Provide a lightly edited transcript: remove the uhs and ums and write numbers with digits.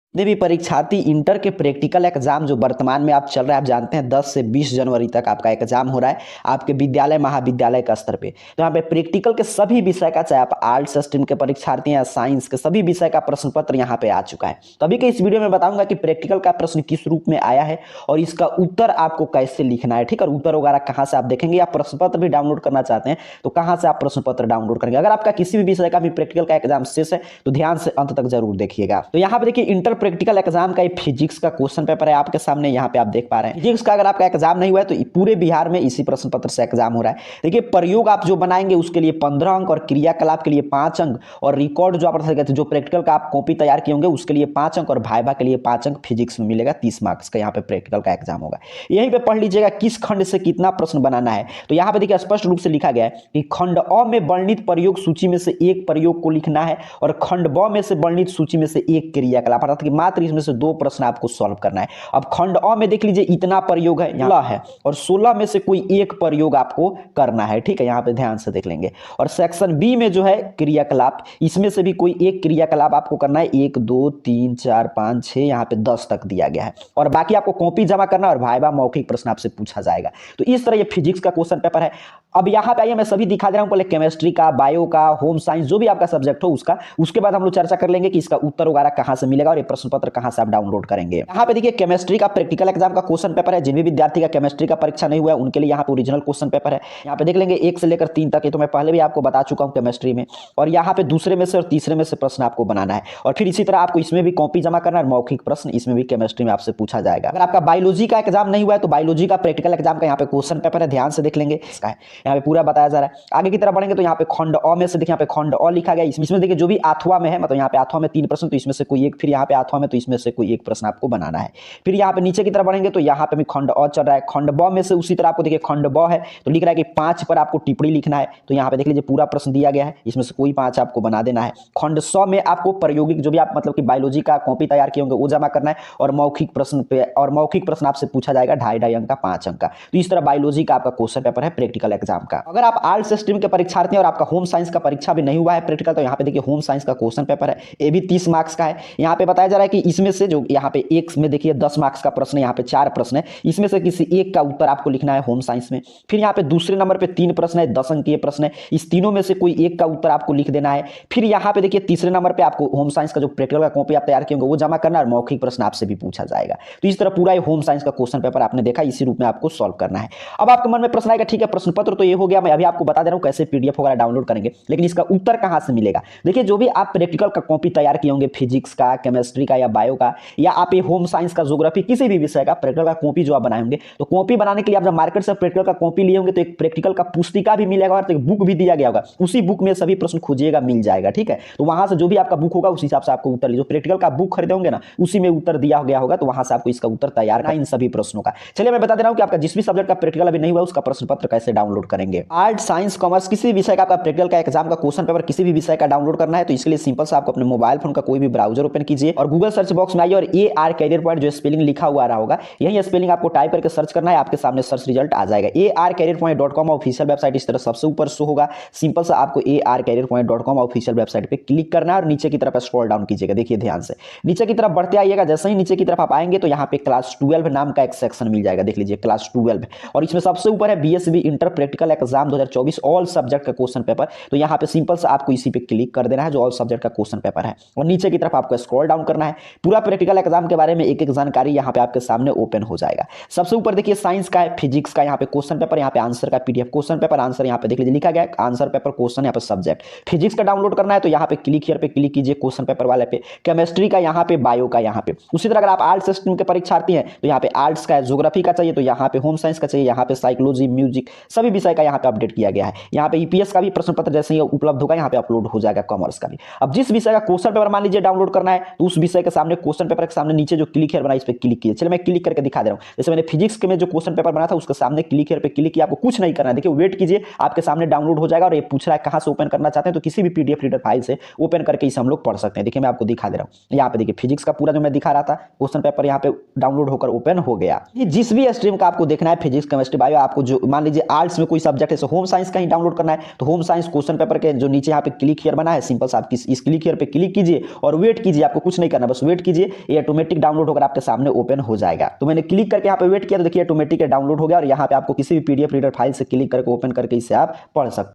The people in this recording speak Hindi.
जितने भी परीक्षार्थी इंटर के प्रैक्टिकल एग्जाम जो वर्तमान में आप चल रहा है, आप जानते हैं 10 से 20 जनवरी तक आपका एग्जाम हो रहा है आपके विद्यालय महाविद्यालय का स्तर पे। तो यहाँ पे प्रैक्टिकल के सभी विषय का, चाहे आप आर्ट्स स्ट्रीम के परीक्षार्थी या साइंस के, सभी विषय का प्रश्न पत्र यहाँ पे आ चुका है। तो अभी के इस वीडियो में बताऊंगा कि प्रैक्टिकल का प्रश्न किस रूप में आया है और इसका उत्तर आपको कैसे लिखना है, ठीक है। और उत्तर वगैरह कहाँ से आप देखेंगे, आप प्रश्न पत्र भी डाउनलोड करना चाहते हैं तो कहाँ से आप प्रश्न पत्र डाउनलोड करेंगे। अगर आपका किसी भी विषय का भी प्रैक्टिकल का एग्जाम शेष है तो ध्यान से अंत तक जरूर देखिएगा। तो यहाँ पे देखिए इंटर प्रैक्टिकल एग्जाम का फिजिक्स का क्वेश्चन पेपर है आपके सामने, यहाँ पे आप देख पा रहे हैं। फिजिक्स का अगर आपका एग्जाम नहीं हुआ है तो पूरे बिहार में इसी प्रश्न पत्र से एग्जाम हो रहा है। देखिए प्रयोग आप जो बनाएंगे उसके लिए 15 अंक और क्रियाकलाप के लिए 5 अंक और रिकॉर्ड जो आप जो प्रैक्टिकल का आप कॉपी तैयार किए होंगे उसके लिए 5 अंक और भाइबा के लिए 5 अंक फिजिक्स में मिलेगा। 30 मार्क्स का यहाँ पे प्रैक्टिकल का एग्जाम होगा। यहीं पे पढ़ लीजिएगा किस खंड से कितना प्रश्न बनाना है। तो यहाँ पे देखिए स्पष्ट रूप से लिखा गया है कि खंड अ में वर्णित प्रयोग सूची में से एक प्रयोग को लिखना है और खंड ब में से वर्णित सूची में से एक क्रियाकलाप, अर्थात कि मात्र इसमें से 2 प्रश्न आपको सॉल्व करना है। अब खंड अ में देख लीजिए इतना प्रयोग है, 16 है और 16 में से कोई एक प्रयोग आपको करना है, ठीक है। यहाँ पे ध्यान से देख लेंगे। और सेक्शन बी में जो है क्रियाकलाप, इसमें से भी कोई एक क्रियाकलाप आपको करना है। 1 2 3 4 5 6 यहाँ पे 10 तक दिया गया है और बाकी आपको कॉपी जमा करना और भाइबा मौखिक प्रश्न आपसे पूछा जाएगा। तो इस तरह ये फिजिक्स का क्वेश्चन पेपर है। अब यहाँ पे आइए मैं सभी दिखा दे रहा हूँ, पहले केमिस्ट्री का, बायो का, होम साइंस, जो भी आपका सब्जेक्ट हो उसका, उसके बाद हम लोग चर्चा कर लेंगे कि इसका उत्तर वगैरह कहाँ से मिलेगा और ये प्रश्न पत्र कहाँ से आप डाउनलोड करेंगे। यहाँ पे देखिए केमिस्ट्री का प्रैक्टिकल एग्जाम का क्वेश्चन पेपर है। जिन भी विद्यार्थी का केमिस्ट्री का परीक्षा नहीं हुआ है उनके लिए यहाँ पे ओरिजिनल क्वेश्चन पेपर है। यहाँ पे देख लेंगे 1 से लेकर 3 तक, ये तो मैं पहले भी आपको बता चुका हूँ केमिस्ट्री में। और यहाँ पे दूसरे में से और तीसरे में से प्रश्न आपको बनाना है और फिर इसी तरह आपको इसमें भी कॉपी जमा करना है और मौखिक प्रश्न इसमें भी केमिस्ट्री में आपसे पूछा जाएगा। अगर आपका बायोलॉजी का एग्जाम नहीं हुआ है तो बायोलॉजी का प्रैक्टिकल एग्जाम का यहाँ पे क्वेश्चन पेपर है, ध्यान से देख लेंगे। इसका है यहाँ पे पूरा बताया जा रहा है। आगे की तरफ बढ़ेंगे तो यहाँ पे खंड अ में से देखिए, यहाँ पे खंड अ लिखा गया, इसमें देखिए जो भी अथवा में है, मतलब यहाँ पे अथवा में 3 प्रश्न तो इसमें से कोई एक, फिर यहाँ पे अथवा में तो इसमें से कोई एक प्रश्न आपको बनाना है। फिर यहाँ पे नीचे की तरफ बढ़ेंगे तो यहाँ पे भी खंड अ चल रहा है। खंड ब में से उसी तरह आपको देखिए खंड ब है तो लिख रहा है कि 5 पर आपको टिप्पणी लिखना है। तो यहाँ पे देख लीजिए पूरा प्रश्न दिया गया है, इसमें से कोई 5 आपको बना देना है। खंड स में आपको प्रायोगिक जो भी आप मतलब कि बायोलॉजी का कॉपी तैयार किए होंगे वो जमा करना है और मौखिक प्रश्न आपसे पूछा जाएगा 2.5 अंक का, 5 अंक का। तो इस तरह बायोलॉजी का आपका क्वेश्चन पेपर है प्रैक्टिकल एग्जाम का। अगर आप आर्ट्स स्ट्रीम के परीक्षार्थी और आपका होम साइंस का परीक्षा भी नहीं हुआ है प्रैक्टिकल, तो यहाँ पे देखिए होम साइंस का क्वेश्चन पेपर है, ये भी 30 मार्क्स का है। यहाँ पे बताया जा रहा है कि इसमें से जो यहाँ पे एक में देखिए 10 मार्क्स का प्रश्न है, यहाँ पे 4 प्रश्न है, इसमें से किसी एक का उत्तर आपको लिखना है होम साइंस में। फिर यहाँ पे दूसरे नंबर पे 3 प्रश्न है, 10 अंक के प्रश्न है, इस तीनों में से कोई एक का उत्तर आपको लिख देना है। फिर यहाँ पे देखिए तीसरे नंबर पे आपको होम साइंस का जो प्रैक्टिकल का कॉपी आप तैयार किए होंगे वो जमा करना है और मौखिक प्रश्न आपसे भी पूछा जाएगा। तो इस तरह पूरा होम साइंस का क्वेश्चन पेपर आपने देखा, इसी रूप में आपको सॉल्व करना है। अब आपके मन में प्रश्न आएगा, ठीक है प्रश्न पत्र तो ये हो गया, मैं अभी आपको बता दे रहा हूँ कैसे पीडीएफ वगैरह डाउनलोड करेंगे, लेकिन इसका उत्तर कहाँ से मिलेगा। देखिए जो भी आप प्रैक्टिकल का कॉपी तैयार किए होंगे, फिजिक्स का, केमिस्ट्री का या बायो का, या आप ये होम साइंस का, ज्योग्राफी, किसी भी विषय का प्रैक्टिकल का कॉपी जो आप बनाए होंगे, तो कॉपी बनाने के लिए आप जब मार्केट से प्रैक्टिकल का कॉपी लिए होंगे तो एक प्रैक्टिकल का पुस्तिका भी मिलेगा और एक बुक भी दिया गया होगा, उसी बुक में सभी प्रश्न खोजिएगा, मिल जाएगा, ठीक है। तो वहां से जो भी आपका बुक होगा उस हिसाब से आपको उत्तर, जो प्रैक्टिकल का बुक खरीदे होंगे ना उसी में उत्तर दिया गया होगा, तो वहां से आपको इसका उत्तर तैयार करना इन सभी प्रश्नों का। चलिए मैं बता दे रहा हूं कि आपका जिस भी सब्जेक्ट का प्रैक्टिकल अभी नहीं हुआ उसका प्रश्न पत्र कैसे डाउनलोड करेंगे। आर्ट, साइंस, कॉमर्स, किसी विषय का आपका प्रैक्टिकल का एग्जाम का क्वेश्चन पेपर किसी भी विषय का डाउनलोड करना है तो इसके लिए सिंपल से आपको अपने मोबाइल फोन का कोई भी ब्राउजर ओपन कीजिए और गूगल सर्च बॉक्स में आइए और AR कैरियर पॉइंट जो स्पेलिंग लिखा हुआ आ रहा होगा, यही स्पेलिंग आपको टाइप करके सर्च करना है, आपके सामने सर्च रिजल्ट आ जाएगा। arcareerpoint.com ऑफिशियल वेबसाइट इस तरह सबसे ऊपर शो होगा। सिंपल से आपको arcareerpoint.com ऑफिशियल वेबसाइट पे क्लिक करना है और नीचे की तरफ स्क्रॉल डाउन कीजिएगा। देखिए ध्यान से नीचे की तरफ बढ़ते आइएगा, जैसे ही नीचे की तरफ आप आएंगे तो यहाँ पे क्लास 12 नाम का एक सेक्शन मिल जाएगा, देख लीजिए क्लास 12, और इसमें सबसे ऊपर है BSB inter practical exam 2024 all subject का क्वेश्चन पेपर। तो यहाँ पे सिंपल से आपको इसी पे क्लिक कर देना है जो ऑल सब्जेक्ट का क्वेश्चन पेपर है और नीचे की तरफ आपको स्क्रॉल डाउन करना है। पूरा प्रैक्टिकल एग्जाम के बारे में एक एक जानकारी यहाँ पे आपके सामने ओपन हो जाएगा। सबसे ऊपर देखिए साइंस का है, फिजिक्स का यहाँ पे क्वेश्चन पेपर, यहाँ पे आंसर का PDF क्वेश्चन पेपर, आंसर यहाँ पे देख लीजिए लिखा गया है आंसर पेपर क्वेश्चन, यहाँ पे सब्जेक्ट फिजिक्स का डाउनलोड करना है तो यहाँ पे क्लिक हियर पे क्लिक कीजिए क्वेश्चन पेपर वाले पे, केमिस्ट्री का यहाँ पे, बायो का यहाँ पे। उसी तरह अगर आप आर्ट्स स्ट्रीम के परीक्षार्थी हैं तो यहाँ पे आर्ट्स का, ज्योग्राफी का चाहिए तो यहाँ पे, होम साइंस का चाहिए यहाँ पे, साइकोलॉजी, म्यूजिक, सभी विषय का यहाँ पे अपडेट किया गया है। यहाँ पे EPS का भी प्रश्न पत्र जैसे ही उपलब्ध होगा यहाँ पे अपलोड हो जाएगा, कॉमर्स का भी। अब जिस विषय का क्वेश्चन पेपर मान लीजिए डाउनलोड करना है तो उस विषय के सामने क्वेश्चन पेपर के सामने नीचे जो क्लिक हियर बना इस पे क्लिक कीजिए। चलिए मैं क्लिक करके दिखा दे रहा हूं। जैसे मैंने फिजिक्स के में जो क्वेश्चन पेपर बना था उसके सामने क्लिक हियर पे क्लिक किया, आपको कुछ नहीं करना है, देखिए वेट कीजिए, आपके सामने डाउनलोड हो जाएगा। और ये पूछ रहा है कहां से ओपन करना चाहते हैं तो किसी भी PDF रीडर फाइल से ओपन करके इसे हम लोग पढ़ सकते हैं। देखिए मैं आपको दिखा दे रहा हूं, यहाँ पे देखिए फिजिक्स का पूरा जो मैं दिखा रहा था क्वेश्चन पेपर यहाँ पे डाउनलोड होकर ओपन हो गया। जिस भी स्ट्रीम का आपको देखना है, फिजिक्स, केमिस्ट्री, बायो, आपको जो मान लीजिए आर्ट्स में कोई कोई सब्जेक्ट है, होम साइंस का ही डाउनलोड करना है तो होम साइंस क्वेश्चन पेपर के जो नीचे यहाँ पे क्लिक हियर बना है, सिंपल सा आप इस क्लिक हियर पे क्लिक कीजिए और वेट कीजिए, आपको कुछ नहीं करना, बस वेट कीजिए, ये ऑटोमेटिक डाउनलोड होकर आपके सामने ओपन हो जाएगा। तो मैंने क्लिक करके यहाँ पे वेट किया तो देखिए ऑटोमेटिक डाउनलोड हो गया और यहाँ पे आपको किसी भी पीडीएफ रीडर फाइल से क्लिक करके ओपन करके इसे आप पढ़ सकते हैं।